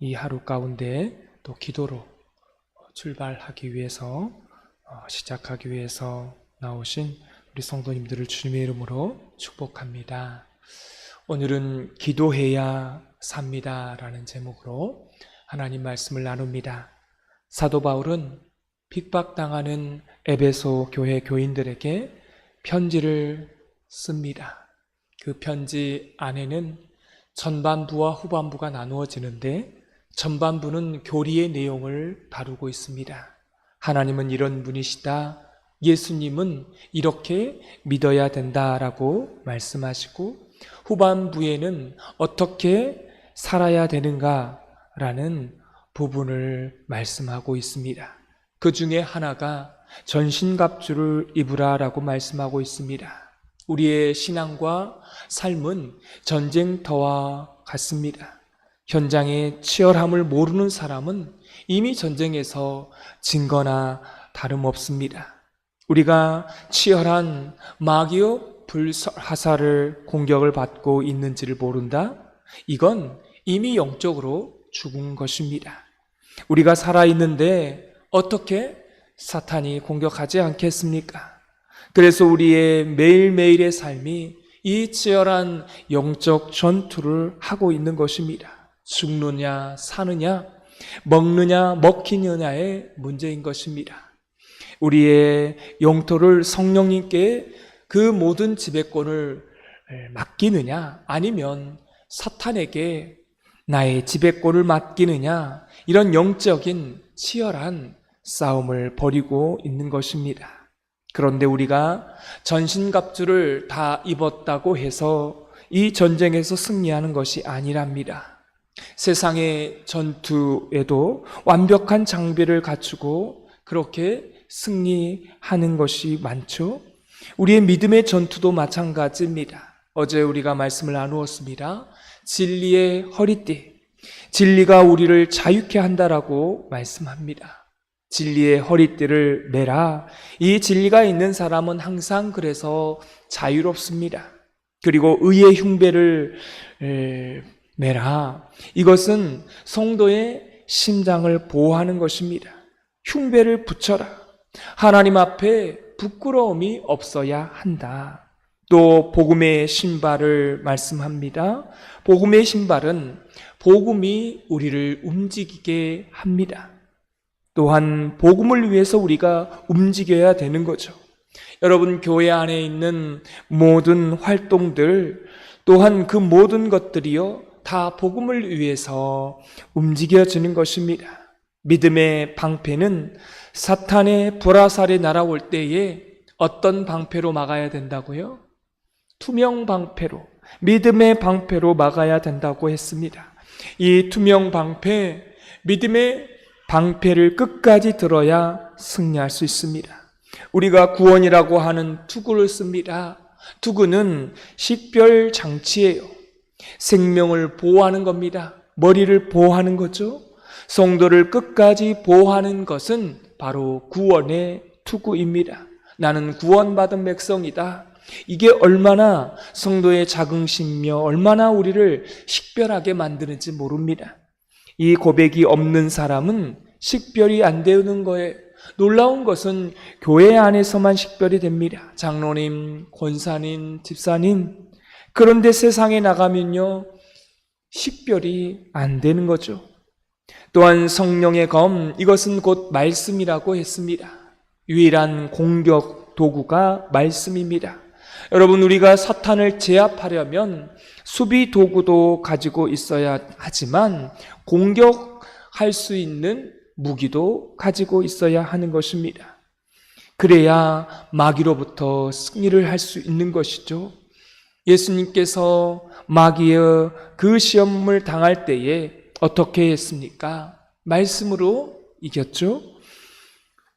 이 하루 가운데 또 기도로 출발하기 위해서 시작하기 위해서 나오신 우리 성도님들을 주님의 이름으로 축복합니다. 오늘은 기도해야 삽니다 라는 제목으로 하나님 말씀을 나눕니다. 사도 바울은 핍박당하는 에베소 교회 교인들에게 편지를 씁니다. 그 편지 안에는 전반부와 후반부가 나누어지는데 전반부는 교리의 내용을 다루고 있습니다. 하나님은 이런 분이시다, 예수님은 이렇게 믿어야 된다라고 말씀하시고, 후반부에는 어떻게 살아야 되는가라는 부분을 말씀하고 있습니다. 그 중에 하나가 전신갑주를 입으라라고 말씀하고 있습니다. 우리의 신앙과 삶은 전쟁터와 같습니다. 현장의 치열함을 모르는 사람은 이미 전쟁에서 진 거나 다름없습니다. 우리가 치열한 마귀의 불화살을 공격을 받고 있는지를 모른다? 이건 이미 영적으로 죽은 것입니다. 우리가 살아있는데 어떻게 사탄이 공격하지 않겠습니까? 그래서 우리의 매일매일의 삶이 이 치열한 영적 전투를 하고 있는 것입니다. 죽느냐 사느냐, 먹느냐 먹히느냐의 문제인 것입니다. 우리의 영토를 성령님께 그 모든 지배권을 맡기느냐, 아니면 사탄에게 나의 지배권을 맡기느냐, 이런 영적인 치열한 싸움을 벌이고 있는 것입니다. 그런데 우리가 전신갑주를 다 입었다고 해서 이 전쟁에서 승리하는 것이 아니랍니다. 세상의 전투에도 완벽한 장비를 갖추고 그렇게 승리하는 것이 많죠. 우리의 믿음의 전투도 마찬가지입니다. 어제 우리가 말씀을 나누었습니다. 진리의 허리띠, 진리가 우리를 자유케 한다라고 말씀합니다. 진리의 허리띠를 매라. 이 진리가 있는 사람은 항상 그래서 자유롭습니다. 그리고 의의 흉배를 매라. 이것은 성도의 심장을 보호하는 것입니다. 흉배를 붙여라. 하나님 앞에 부끄러움이 없어야 한다. 또 복음의 신발을 말씀합니다. 복음의 신발은 복음이 우리를 움직이게 합니다. 또한 복음을 위해서 우리가 움직여야 되는 거죠. 여러분, 교회 안에 있는 모든 활동들, 또한 그 모든 것들이요, 다 복음을 위해서 움직여지는 것입니다. 믿음의 방패는 사탄의 불화살이 날아올 때에 어떤 방패로 막아야 된다고요? 투명 방패로, 믿음의 방패로 막아야 된다고 했습니다. 이 투명 방패, 믿음의 방패를 끝까지 들어야 승리할 수 있습니다. 우리가 구원이라고 하는 투구를 씁니다. 투구는 식별 장치예요. 생명을 보호하는 겁니다. 머리를 보호하는 거죠. 성도를 끝까지 보호하는 것은 바로 구원의 투구입니다. 나는 구원받은 백성이다. 이게 얼마나 성도의 자긍심이며 얼마나 우리를 식별하게 만드는지 모릅니다. 이 고백이 없는 사람은 식별이 안 되는 거예요. 놀라운 것은 교회 안에서만 식별이 됩니다. 장로님, 권사님, 집사님. 그런데 세상에 나가면요, 식별이 안 되는 거죠. 또한 성령의 검, 이것은 곧 말씀이라고 했습니다. 유일한 공격 도구가 말씀입니다. 여러분, 우리가 사탄을 제압하려면 수비 도구도 가지고 있어야 하지만 공격할 수 있는 무기도 가지고 있어야 하는 것입니다. 그래야 마귀로부터 승리를 할 수 있는 것이죠. 예수님께서 마귀의 그 시험을 당할 때에 어떻게 했습니까? 말씀으로 이겼죠.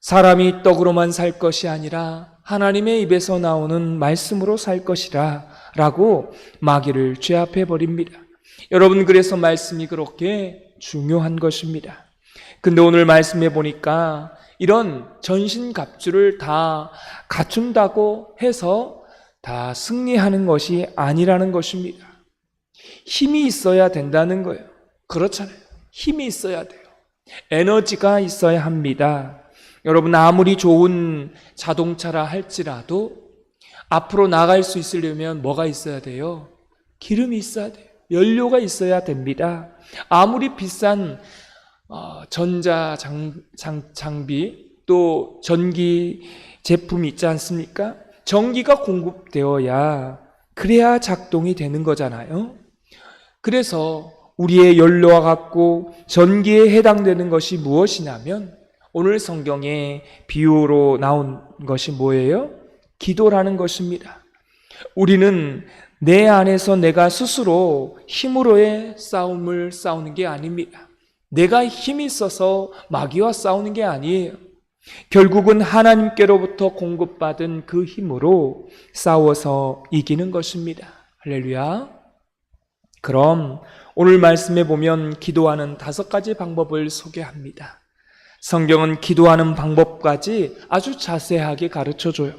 사람이 떡으로만 살 것이 아니라 하나님의 입에서 나오는 말씀으로 살 것이라 라고 마귀를 제압해 버립니다. 여러분, 그래서 말씀이 그렇게 중요한 것입니다. 근데 오늘 말씀해 보니까 이런 전신갑주를 다 갖춘다고 해서 다 승리하는 것이 아니라는 것입니다. 힘이 있어야 된다는 거예요. 그렇잖아요. 힘이 있어야 돼요. 에너지가 있어야 합니다. 여러분, 아무리 좋은 자동차라 할지라도 앞으로 나갈 수 있으려면 뭐가 있어야 돼요? 기름이 있어야 돼요. 연료가 있어야 됩니다. 아무리 비싼 장비 또 전기 제품이 있지 않습니까? 전기가 공급되어야 그래야 작동이 되는 거잖아요. 그래서 우리의 연료와 같고 전기에 해당되는 것이 무엇이냐면 오늘 성경의 비유로 나온 것이 뭐예요? 기도라는 것입니다. 우리는 내 안에서 내가 스스로 힘으로의 싸움을 싸우는 게 아닙니다. 내가 힘이 있어서 마귀와 싸우는 게 아니에요. 결국은 하나님께로부터 공급받은 그 힘으로 싸워서 이기는 것입니다. 할렐루야. 그럼 오늘 말씀에 보면 기도하는 5가지 방법을 소개합니다. 성경은 기도하는 방법까지 아주 자세하게 가르쳐줘요.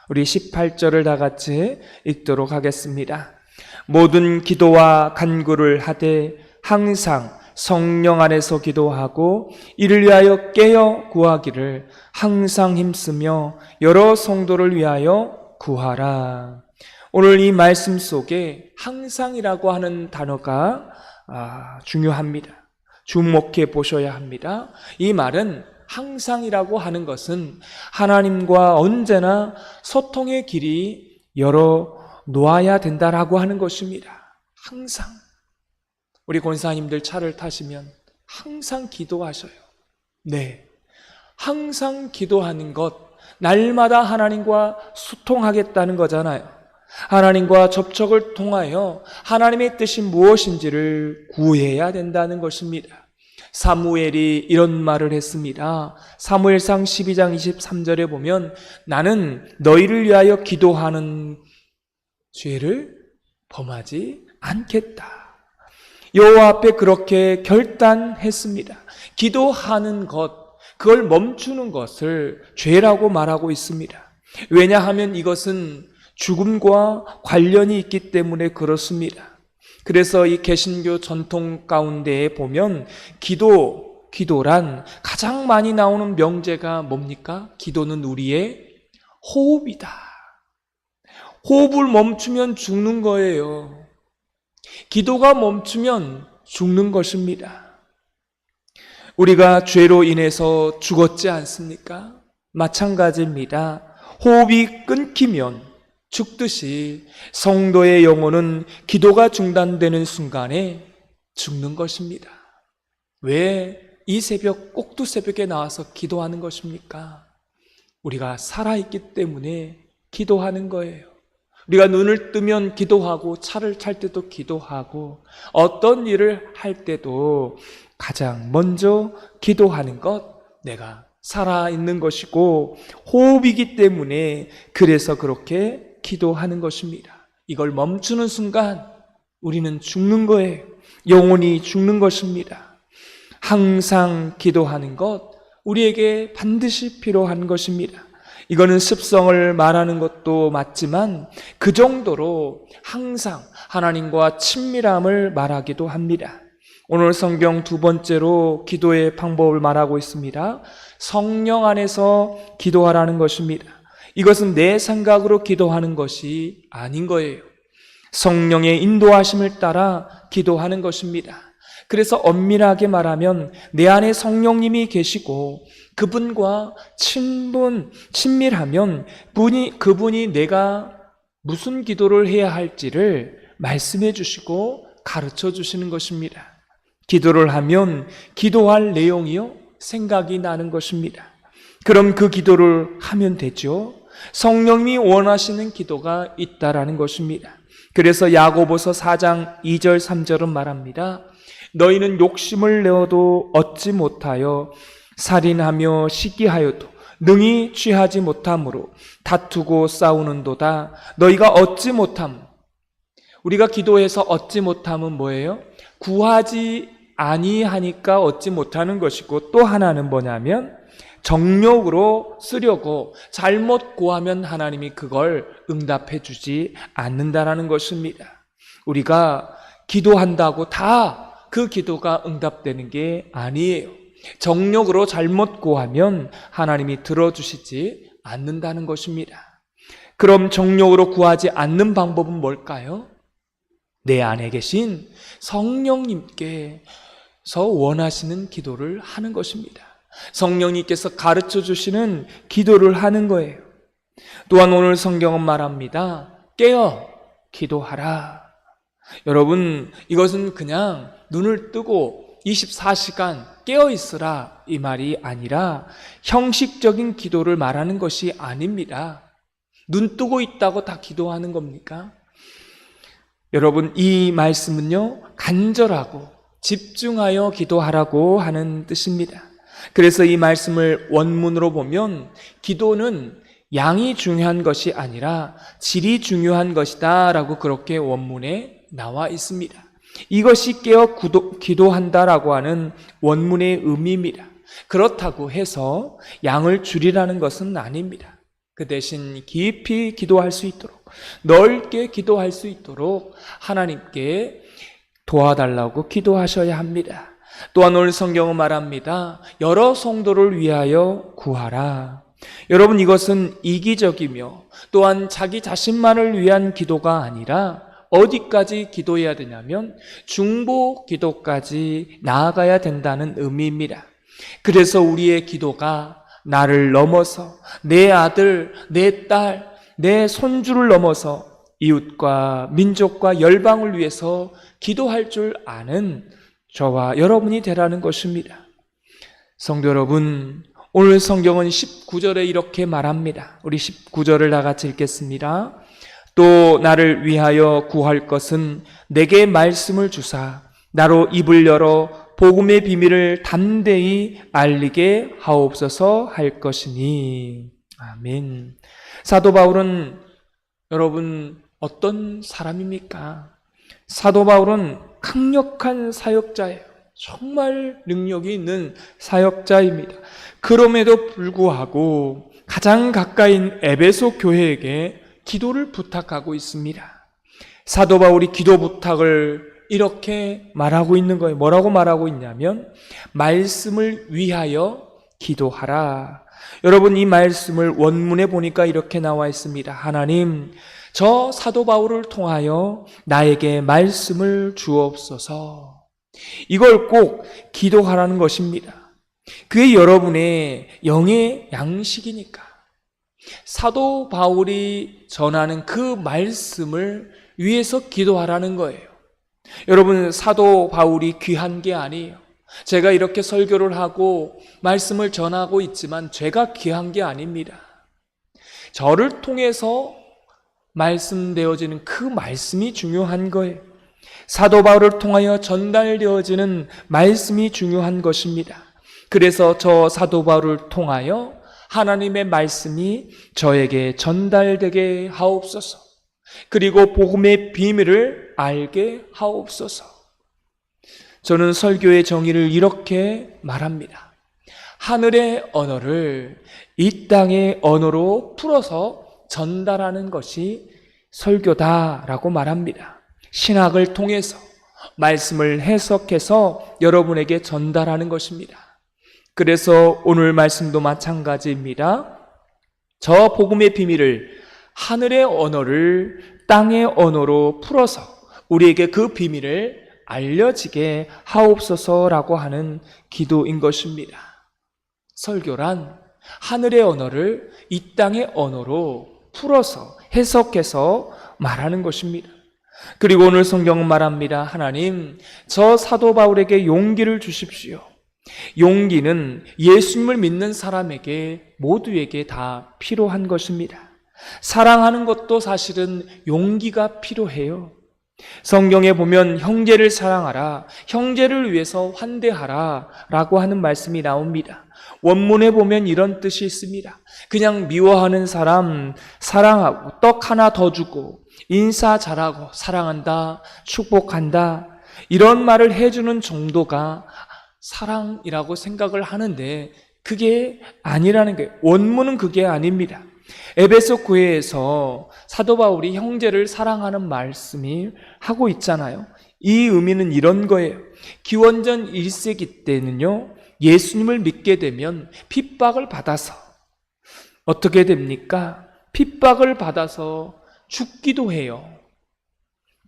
우리 18절을 다 같이 읽도록 하겠습니다. 모든 기도와 간구를 하되 항상 성령 안에서 기도하고 이를 위하여 깨어 구하기를 항상 힘쓰며 여러 성도를 위하여 구하라. 오늘 이 말씀 속에 항상이라고 하는 단어가 중요합니다. 주목해 보셔야 합니다. 이 말은 항상이라고 하는 것은 하나님과 언제나 소통의 길이 열어 놓아야 된다라고 하는 것입니다. 항상. 우리 권사님들 차를 타시면 항상 기도하셔요. 네. 항상 기도하는 것, 날마다 하나님과 소통하겠다는 거잖아요. 하나님과 접촉을 통하여 하나님의 뜻이 무엇인지를 구해야 된다는 것입니다. 사무엘이 이런 말을 했습니다. 사무엘상 12장 23절에 보면 나는 너희를 위하여 기도하는 죄를 범하지 않겠다. 여호와 앞에 그렇게 결단했습니다. 기도하는 것, 그걸 멈추는 것을 죄라고 말하고 있습니다. 왜냐하면 이것은 죽음과 관련이 있기 때문에 그렇습니다. 그래서 이 개신교 전통 가운데에 보면 기도란 가장 많이 나오는 명제가 뭡니까? 기도는 우리의 호흡이다. 호흡을 멈추면 죽는 거예요. 기도가 멈추면 죽는 것입니다. 우리가 죄로 인해서 죽었지 않습니까? 마찬가지입니다. 호흡이 끊기면 죽듯이 성도의 영혼은 기도가 중단되는 순간에 죽는 것입니다. 왜 이 새벽 꼭두새벽에 나와서 기도하는 것입니까? 우리가 살아있기 때문에 기도하는 거예요. 우리가 눈을 뜨면 기도하고 차를 탈 때도 기도하고 어떤 일을 할 때도 가장 먼저 기도하는 것, 내가 살아있는 것이고 호흡이기 때문에 그래서 그렇게 기도하는 것입니다. 이걸 멈추는 순간 우리는 죽는 거예요. 영혼이 죽는 것입니다. 항상 기도하는 것, 우리에게 반드시 필요한 것입니다. 이거는 습성을 말하는 것도 맞지만 그 정도로 항상 하나님과 친밀함을 말하기도 합니다. 오늘 성경 2번째로 기도의 방법을 말하고 있습니다. 성령 안에서 기도하라는 것입니다. 이것은 내 생각으로 기도하는 것이 아닌 거예요. 성령의 인도하심을 따라 기도하는 것입니다. 그래서 엄밀하게 말하면 내 안에 성령님이 계시고 그분과 친밀하면 그분이 내가 무슨 기도를 해야 할지를 말씀해 주시고 가르쳐 주시는 것입니다. 기도를 하면 기도할 내용이요, 생각이 나는 것입니다. 그럼 그 기도를 하면 되죠. 성령님이 원하시는 기도가 있다라는 것입니다. 그래서 야고보서 4장 2절 3절은 말합니다. 너희는 욕심을 내어도 얻지 못하여 살인하며 시기하여도 능히 취하지 못함으로 다투고 싸우는도다. 너희가 얻지 못함. 우리가 기도해서 얻지 못함은 뭐예요? 구하지 아니하니까 얻지 못하는 것이고, 또 하나는 뭐냐면 정욕으로 쓰려고 잘못 구하면 하나님이 그걸 응답해 주지 않는다라는 것입니다. 우리가 기도한다고 다 그 기도가 응답되는 게 아니에요. 정욕으로 잘못 구하면 하나님이 들어주시지 않는다는 것입니다. 그럼 정욕으로 구하지 않는 방법은 뭘까요? 내 안에 계신 성령님께서 원하시는 기도를 하는 것입니다. 성령님께서 가르쳐 주시는 기도를 하는 거예요. 또한 오늘 성경은 말합니다. 깨어 기도하라. 여러분, 이것은 그냥 눈을 뜨고 24시간 깨어 있으라 이 말이 아니라 형식적인 기도를 말하는 것이 아닙니다. 눈 뜨고 있다고 다 기도하는 겁니까? 여러분, 이 말씀은요, 간절하고 집중하여 기도하라고 하는 뜻입니다. 그래서 이 말씀을 원문으로 보면 기도는 양이 중요한 것이 아니라 질이 중요한 것이다 라고 그렇게 원문에 나와 있습니다. 이것이 깨어 기도한다라고 하는 원문의 의미입니다. 그렇다고 해서 양을 줄이라는 것은 아닙니다. 그 대신 깊이 기도할 수 있도록, 넓게 기도할 수 있도록 하나님께 도와달라고 기도하셔야 합니다. 또한 오늘 성경은 말합니다. 여러 성도를 위하여 구하라. 여러분, 이것은 이기적이며 또한 자기 자신만을 위한 기도가 아니라 어디까지 기도해야 되냐면 중보 기도까지 나아가야 된다는 의미입니다. 그래서 우리의 기도가 나를 넘어서 내 아들, 내 딸, 내 손주를 넘어서 이웃과 민족과 열방을 위해서 기도할 줄 아는 저와 여러분이 되라는 것입니다. 성도 여러분, 오늘 성경은 19절에 이렇게 말합니다. 우리 19절을 다 같이 읽겠습니다. 또 나를 위하여 구할 것은 내게 말씀을 주사 나로 입을 열어 복음의 비밀을 담대히 알리게 하옵소서 할 것이니. 아멘. 사도 바울은 여러분 어떤 사람입니까? 사도 바울은 강력한 사역자예요. 정말 능력이 있는 사역자입니다. 그럼에도 불구하고 가장 가까이인 에베소 교회에게 기도를 부탁하고 있습니다. 사도 바울이 기도 부탁을 이렇게 말하고 있는 거예요. 뭐라고 말하고 있냐면 말씀을 위하여 기도하라. 여러분, 이 말씀을 원문에 보니까 이렇게 나와 있습니다. 하나님, 저 사도 바울을 통하여 나에게 말씀을 주옵소서. 이걸 꼭 기도하라는 것입니다. 그게 여러분의 영의 양식이니까. 사도 바울이 전하는 그 말씀을 위해서 기도하라는 거예요. 여러분, 사도 바울이 귀한 게 아니에요. 제가 이렇게 설교를 하고 말씀을 전하고 있지만 제가 귀한 게 아닙니다. 저를 통해서 말씀되어지는 그 말씀이 중요한 거예요. 사도 바울을 통하여 전달되어지는 말씀이 중요한 것입니다. 그래서 저 사도 바울을 통하여 하나님의 말씀이 저에게 전달되게 하옵소서. 그리고 복음의 비밀을 알게 하옵소서. 저는 설교의 정의를 이렇게 말합니다. 하늘의 언어를 이 땅의 언어로 풀어서 전달하는 것이 설교다라고 말합니다. 신학을 통해서 말씀을 해석해서 여러분에게 전달하는 것입니다. 그래서 오늘 말씀도 마찬가지입니다. 저 복음의 비밀을 하늘의 언어를 땅의 언어로 풀어서 우리에게 그 비밀을 알려지게 하옵소서라고 하는 기도인 것입니다. 설교란 하늘의 언어를 이 땅의 언어로 풀어서 해석해서 말하는 것입니다. 그리고 오늘 성경은 말합니다. 하나님, 저 사도 바울에게 용기를 주십시오. 용기는 예수님을 믿는 사람에게 모두에게 다 필요한 것입니다. 사랑하는 것도 사실은 용기가 필요해요. 성경에 보면 형제를 사랑하라, 형제를 위해서 환대하라 라고 하는 말씀이 나옵니다. 원문에 보면 이런 뜻이 있습니다. 그냥 미워하는 사람 사랑하고 떡 하나 더 주고 인사 잘하고 사랑한다, 축복한다 이런 말을 해주는 정도가 사랑이라고 생각을 하는데 그게 아니라는 거예요. 원문은 그게 아닙니다. 에베소 교회에서 사도 바울이 형제를 사랑하는 말씀이 하고 있잖아요. 이 의미는 이런 거예요. 기원전 1세기 때는요, 예수님을 믿게 되면 핍박을 받아서 어떻게 됩니까? 핍박을 받아서 죽기도 해요.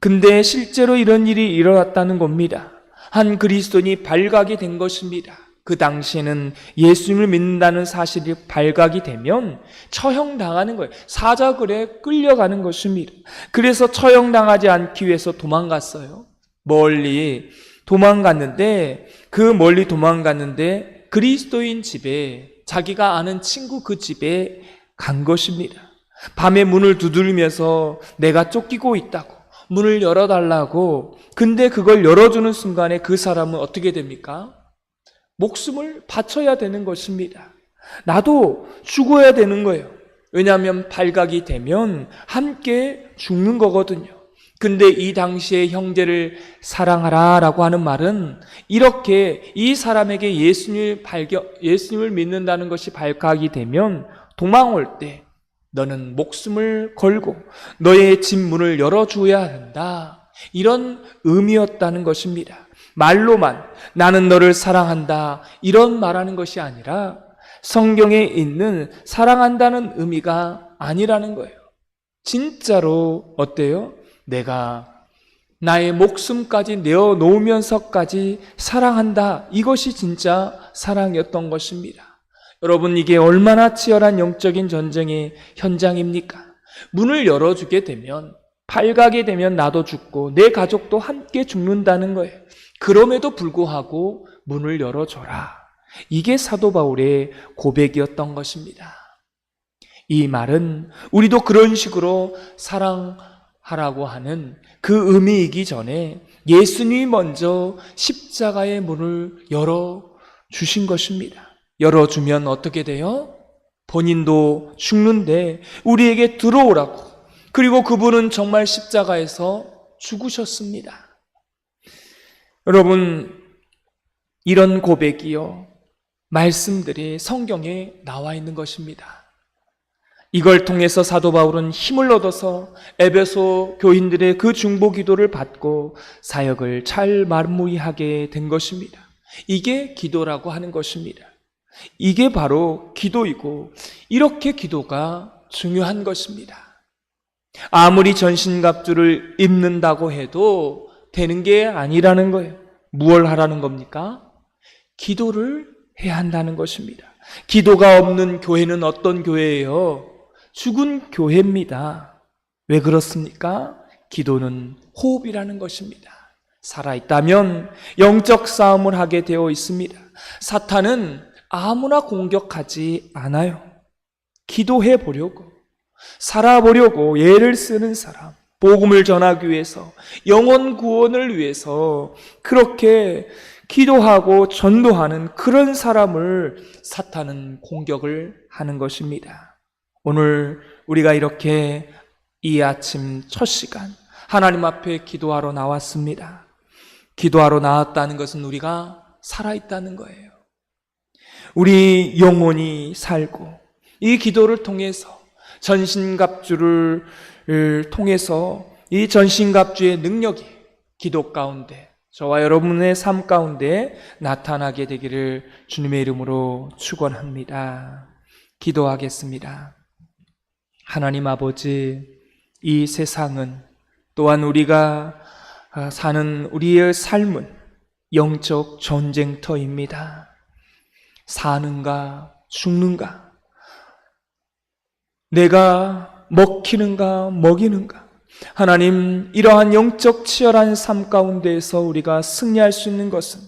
근데 실제로 이런 일이 일어났다는 겁니다. 한 그리스도인이 발각이 된 것입니다. 그 당시에는 예수님을 믿는다는 사실이 발각이 되면 처형당하는 거예요. 사자굴에 끌려가는 것입니다. 그래서 처형당하지 않기 위해서 도망갔어요. 멀리 도망갔는데, 그 멀리 도망갔는데 그리스도인 집에, 자기가 아는 친구 그 집에 간 것입니다. 밤에 문을 두드리면서 내가 쫓기고 있다고, 문을 열어달라고. 근데 그걸 열어주는 순간에 그 사람은 어떻게 됩니까? 목숨을 바쳐야 되는 것입니다. 나도 죽어야 되는 거예요. 왜냐하면 발각이 되면 함께 죽는 거거든요. 근데 이 당시에 형제를 사랑하라 라고 하는 말은, 이렇게 이 사람에게 예수님을 믿는다는 것이 발각이 되면 도망올 때 너는 목숨을 걸고 너의 집 문을 열어줘야 한다, 이런 의미였다는 것입니다. 말로만 나는 너를 사랑한다 이런 말하는 것이 아니라 성경에 있는 사랑한다는 의미가 아니라는 거예요. 진짜로 어때요? 내가 나의 목숨까지 내어놓으면서까지 사랑한다, 이것이 진짜 사랑이었던 것입니다. 여러분, 이게 얼마나 치열한 영적인 전쟁의 현장입니까? 문을 열어주게 되면, 발각이 되면 나도 죽고 내 가족도 함께 죽는다는 거예요. 그럼에도 불구하고 문을 열어줘라, 이게 사도 바울의 고백이었던 것입니다. 이 말은 우리도 그런 식으로 사랑하라고 하는 그 의미이기 전에 예수님이 먼저 십자가의 문을 열어주신 것입니다. 열어주면 어떻게 돼요? 본인도 죽는데 우리에게 들어오라고. 그리고 그분은 정말 십자가에서 죽으셨습니다. 여러분, 이런 고백이요, 말씀들이 성경에 나와 있는 것입니다. 이걸 통해서 사도 바울은 힘을 얻어서 에베소 교인들의 그 중보 기도를 받고 사역을 잘 마무리하게 된 것입니다. 이게 기도라고 하는 것입니다. 이게 바로 기도이고, 이렇게 기도가 중요한 것입니다. 아무리 전신갑주를 입는다고 해도 되는 게 아니라는 거예요. 무엇을 하라는 겁니까? 기도를 해야 한다는 것입니다. 기도가 없는 교회는 어떤 교회예요? 죽은 교회입니다. 왜 그렇습니까? 기도는 호흡이라는 것입니다. 살아있다면 영적 싸움을 하게 되어 있습니다. 사탄은 아무나 공격하지 않아요. 기도해 보려고, 살아보려고 애를 쓰는 사람, 복음을 전하기 위해서, 영혼 구원을 위해서 그렇게 기도하고 전도하는 그런 사람을 사탄은 공격을 하는 것입니다. 오늘 우리가 이렇게 이 아침 첫 시간 하나님 앞에 기도하러 나왔습니다. 기도하러 나왔다는 것은 우리가 살아있다는 거예요. 우리 영혼이 살고, 이 기도를 통해서 전신갑주를 통해서 이 전신갑주의 능력이 기도 가운데, 저와 여러분의 삶 가운데 나타나게 되기를 주님의 이름으로 축원합니다. 기도하겠습니다. 하나님 아버지, 이 세상은, 또한 우리가 사는 우리의 삶은 영적 전쟁터입니다. 사는가 죽는가, 내가 먹히는가 먹이는가. 하나님, 이러한 영적 치열한 삶 가운데에서 우리가 승리할 수 있는 것은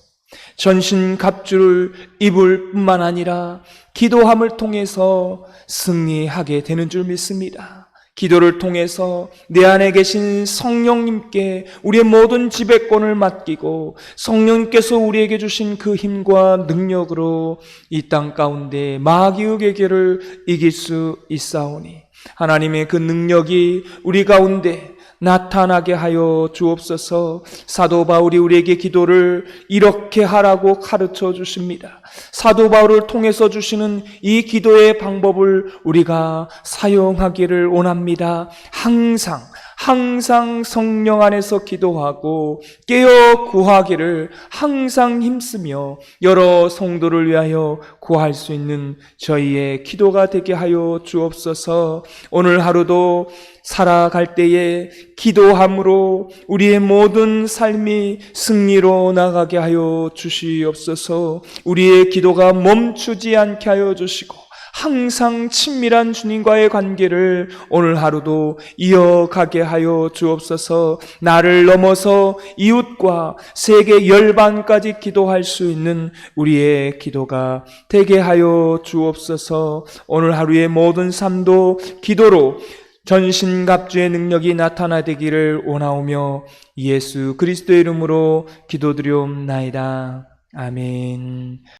전신갑주를 입을 뿐만 아니라 기도함을 통해서 승리하게 되는 줄 믿습니다. 기도를 통해서 내 안에 계신 성령님께 우리의 모든 지배권을 맡기고, 성령님께서 우리에게 주신 그 힘과 능력으로 이 땅 가운데 마귀의 계계를 이길 수 있사오니, 하나님의 그 능력이 우리 가운데 나타나게 하여 주옵소서. 사도 바울이 우리에게 기도를 이렇게 하라고 가르쳐 주십니다. 사도 바울을 통해서 주시는 이 기도의 방법을 우리가 사용하기를 원합니다. 항상 항상 성령 안에서 기도하고 깨어 구하기를 항상 힘쓰며 여러 성도를 위하여 구할 수 있는 저희의 기도가 되게 하여 주옵소서. 오늘 하루도 살아갈 때에 기도함으로 우리의 모든 삶이 승리로 나가게 하여 주시옵소서. 우리의 기도가 멈추지 않게 하여 주시고 항상 친밀한 주님과의 관계를 오늘 하루도 이어가게 하여 주옵소서. 나를 넘어서 이웃과 세계 열방까지 기도할 수 있는 우리의 기도가 되게 하여 주옵소서. 오늘 하루의 모든 삶도 기도로 전신갑주의 능력이 나타나되기를 원하오며 예수 그리스도의 이름으로 기도드리옵나이다. 아멘.